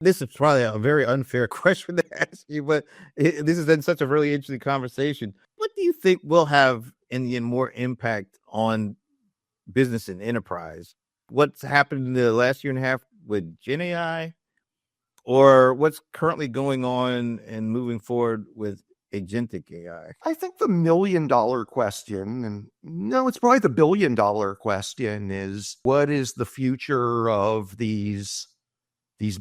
This is probably a very unfair question to ask you, but this has been such a really interesting conversation. What do you think will have in the end more impact on business and enterprise? What's happened in the last year and a half with Gen AI, or what's currently going on and moving forward with agentic AI? I think the $1,000,000 question, and no, it's probably the $1,000,000,000 question, is what is the future of these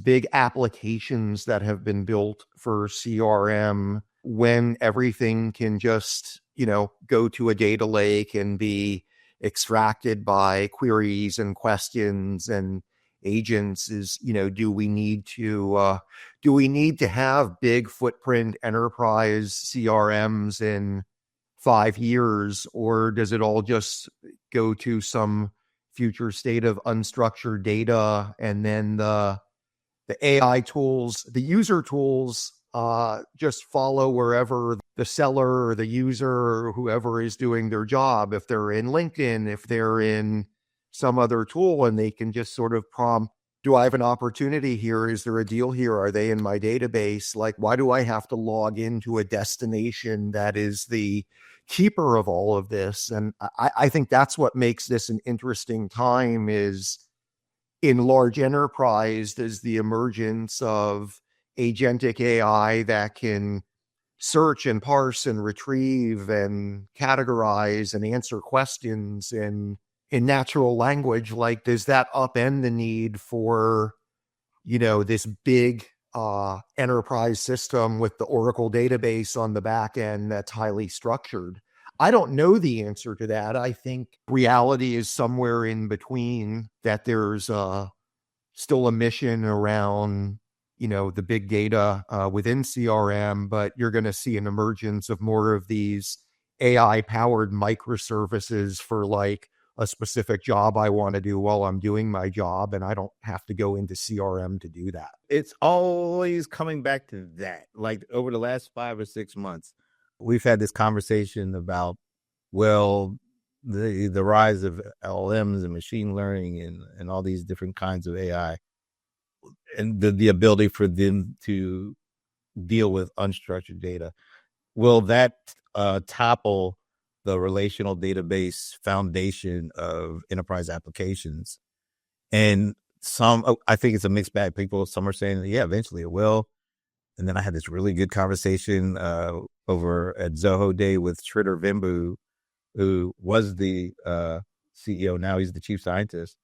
big applications that have been built for CRM when everything can just, go to a data lake and be extracted by queries and questions and agents? Do we need to have big footprint enterprise CRMs in 5 years, or does it all just go to some future state of unstructured data, and then the AI tools, the user tools, just follow wherever the seller or the user or whoever is doing their job? If they're in LinkedIn, if they're in some other tool, and they can just sort of prompt, do I have an opportunity here? Is there a deal here? Are they in my database? Like, why do I have to log into a destination that is the keeper of all of this? And I think that's what makes this an interesting time, is in large enterprise, there's the emergence of agentic AI that can search and parse and retrieve and categorize and answer questions in natural language. Like, does that upend the need for, this big enterprise system with the Oracle database on the back end that's highly structured? I don't know the answer to that. I think reality is somewhere in between, that there's still a mission around, the big data within CRM, but you're going to see an emergence of more of these AI-powered microservices for like a specific job I want to do while I'm doing my job, and I don't have to go into CRM to do that. It's always coming back to that. Like, over the last 5 or 6 months, we've had this conversation about, well, the rise of LLMs and machine learning and all these different kinds of AI, and the ability for them to deal with unstructured data. Will that topple the relational database foundation of enterprise applications? And I think it's a mixed bag. Some are saying, yeah, eventually it will. And then I had this really good conversation over at Zoho Day with Sridhar Vembu, who was the CEO. Now he's the chief scientist.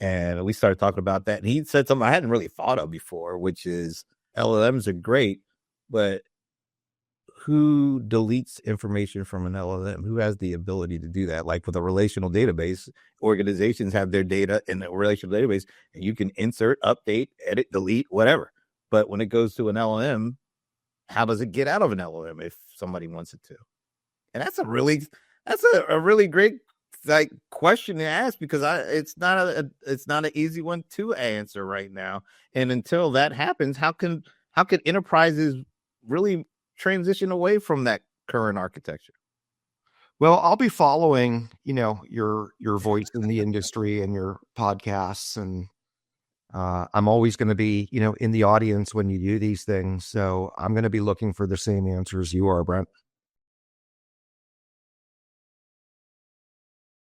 And we started talking about that. And he said something I hadn't really thought of before, which is LLMs are great, but who deletes information from an LLM? Who has the ability to do that? Like with a relational database, organizations have their data in the relational database, and you can insert, update, edit, delete, whatever. But when it goes to an LLM, how does it get out of an LLM if somebody wants it to? And that's a really great question to ask, because it's not an easy one to answer right now. And until that happens, how can enterprises really transition away from that current architecture? Well, I'll be following, your voice in the industry and your podcasts, and I'm always going to be, in the audience when you do these things. So I'm going to be looking for the same answers you are, Brent.